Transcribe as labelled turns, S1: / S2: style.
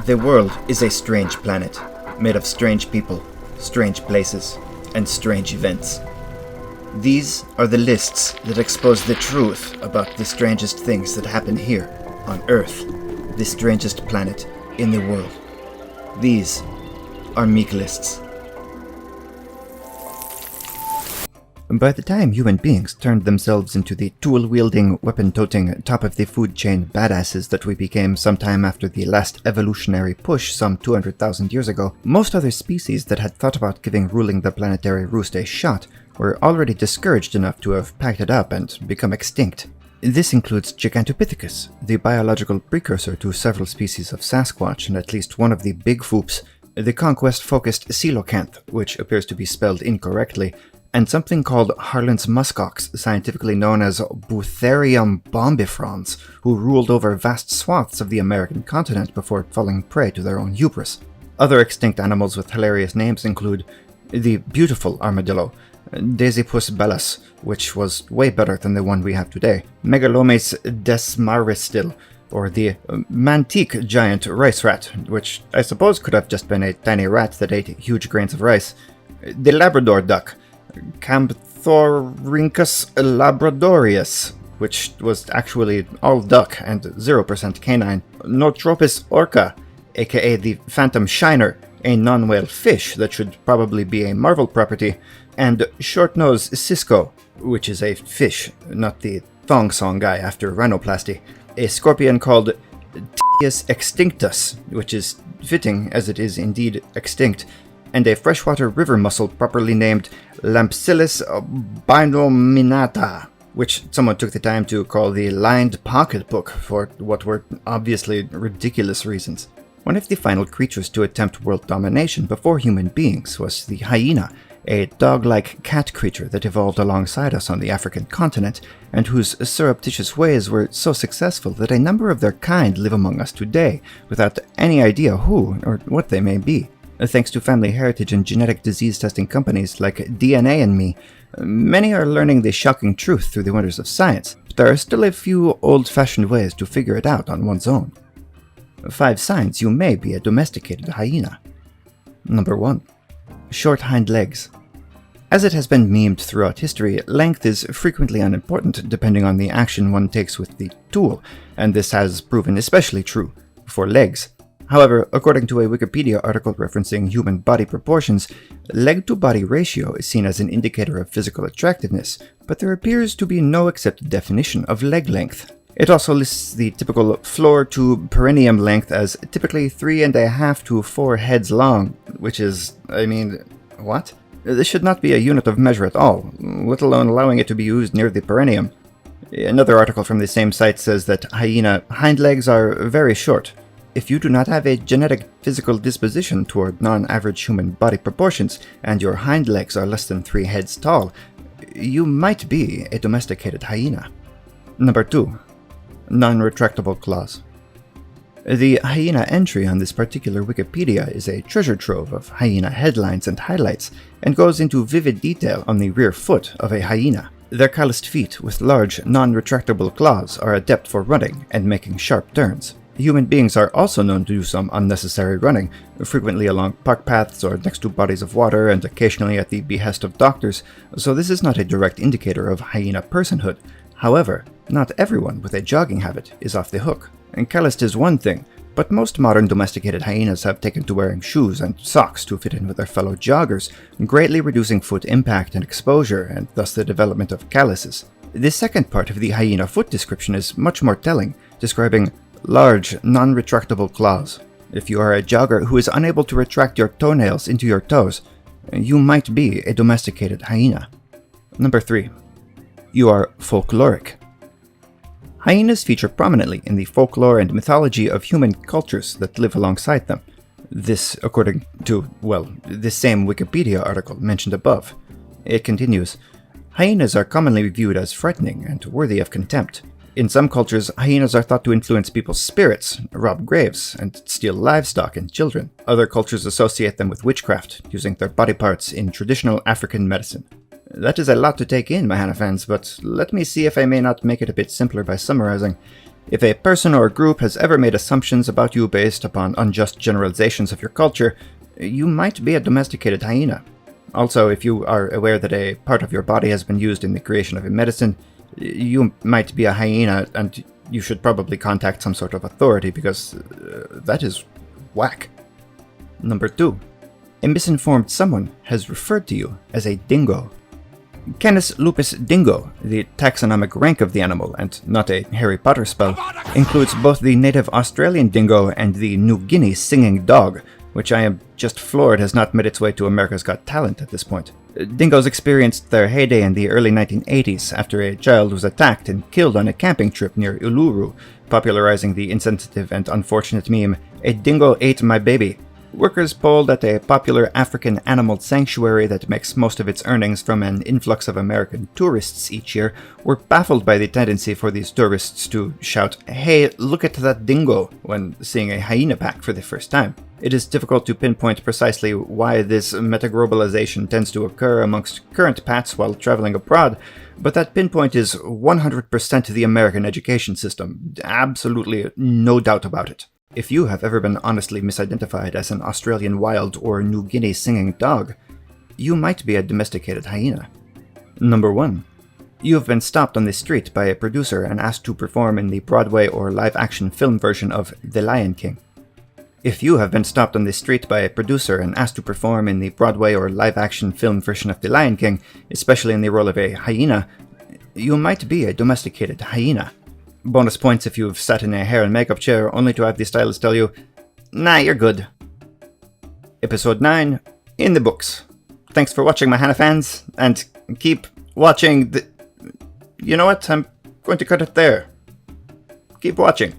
S1: The world is a strange planet, made of strange people, strange places, and strange events. These are the lists that expose the truth about the strangest things that happen here, on Earth, the strangest planet in the world. These are Miklists. By the time human beings turned themselves into the tool-wielding, weapon-toting, top-of-the-food-chain badasses that we became sometime after the last evolutionary push some 200,000 years ago, most other species that had thought about giving ruling the planetary roost a shot were already discouraged enough to have packed it up and become extinct. This includes Gigantopithecus, the biological precursor to several species of Sasquatch and at least one of the big foops, the conquest-focused coelacanth, which appears to be spelled incorrectly, and something called Harlan's muskox, scientifically known as Butherium bombifrons, who ruled over vast swaths of the American continent before falling prey to their own hubris. Other extinct animals with hilarious names include the beautiful armadillo, Dasypus bellus, which was way better than the one we have today, Megalomes desmaristil, or the mantique giant rice rat, which I suppose could have just been a tiny rat that ate huge grains of rice, the Labrador duck, Campthorhynchus labradorius, which was actually all duck and 0% canine, Notropis orca, aka the phantom shiner, a non-whale fish that should probably be a Marvel property, and short-nose cisco, which is a fish, not the thong song guy after rhinoplasty, a scorpion called Tius extinctus, which is fitting as it is indeed extinct, and a freshwater river mussel properly named Lampsilis binominata, which someone took the time to call the lined pocketbook for what were obviously ridiculous reasons. One of the final creatures to attempt world domination before human beings was the hyena, a dog-like cat creature that evolved alongside us on the African continent, and whose surreptitious ways were so successful that a number of their kind live among us today, without any idea who or what they may be. Thanks to family heritage and genetic disease testing companies like DNA and Me, many are learning the shocking truth through the wonders of science, but there are still a few old-fashioned ways to figure it out on one's own. 5 signs you may be a domesticated hyena. Number 1. Short hind legs. As it has been memed throughout history, length is frequently unimportant depending on the action one takes with the tool, and this has proven especially true for legs. However, according to a Wikipedia article referencing human body proportions, leg-to-body ratio is seen as an indicator of physical attractiveness, but there appears to be no accepted definition of leg length. It also lists the typical floor-to-perineum length as typically 3.5 to 4 heads long, which is, what? This should not be a unit of measure at all, let alone allowing it to be used near the perineum. Another article from the same site says that hyena hind legs are very short. If you do not have a genetic physical disposition toward non-average human body proportions, and your hind legs are less than 3 heads tall, you might be a domesticated hyena. Number 2. Nonretractable claws. The hyena entry on this particular Wikipedia is a treasure trove of hyena headlines and highlights, and goes into vivid detail on the rear foot of a hyena. Their calloused feet with large, non-retractable claws are adept for running and making sharp turns. Human beings are also known to do some unnecessary running, frequently along park paths or next to bodies of water and occasionally at the behest of doctors, so this is not a direct indicator of hyena personhood. However, not everyone with a jogging habit is off the hook. And calloused is one thing, but most modern domesticated hyenas have taken to wearing shoes and socks to fit in with their fellow joggers, greatly reducing foot impact and exposure and thus the development of calluses. The second part of the hyena foot description is much more telling, describing large, non-retractable claws. If you are a jogger who is unable to retract your toenails into your toes, you might be a domesticated hyena. Number 3. You are folkloric. Hyenas feature prominently in the folklore and mythology of human cultures that live alongside them. This, according to, the same Wikipedia article mentioned above. It continues, hyenas are commonly viewed as frightening and worthy of contempt. In some cultures, hyenas are thought to influence people's spirits, rob graves, and steal livestock and children. Other cultures associate them with witchcraft, using their body parts in traditional African medicine. That is a lot to take in, Mahanahan fans, but let me see if I may not make it a bit simpler by summarizing. If a person or group has ever made assumptions about you based upon unjust generalizations of your culture, you might be a domesticated hyena. Also, if you are aware that a part of your body has been used in the creation of a medicine, you might be a hyena, and you should probably contact some sort of authority because that is whack. Number 2. A misinformed someone has referred to you as a dingo. Canis lupus dingo, the taxonomic rank of the animal, and not a Harry Potter spell, includes both the native Australian dingo and the New Guinea singing dog, which I am just floored has not made its way to America's Got Talent at this point. Dingoes experienced their heyday in the early 1980s after a child was attacked and killed on a camping trip near Uluru, popularizing the insensitive and unfortunate meme, "A dingo ate my baby." Workers polled at a popular African animal sanctuary that makes most of its earnings from an influx of American tourists each year were baffled by the tendency for these tourists to shout, "Hey, look at that dingo," when seeing a hyena pack for the first time. It is difficult to pinpoint precisely why this metaglobalization tends to occur amongst current pats while traveling abroad, but that pinpoint is 100% the American education system. Absolutely no doubt about it. If you have ever been honestly misidentified as an Australian wild or New Guinea singing dog, you might be a domesticated hyena. Number 1. You have been stopped on the street by a producer and asked to perform in the Broadway or live-action film version of The Lion King. If you have been stopped on the street by a producer and asked to perform in the Broadway or live-action film version of The Lion King, especially in the role of a hyena, you might be a domesticated hyena. Bonus points if you've sat in a hair and makeup chair only to have the stylist tell you, "Nah, you're good." Episode 9, in the books. Thanks for watching, Mahana fans, and keep watching the... You know what? I'm going to cut it there. Keep watching.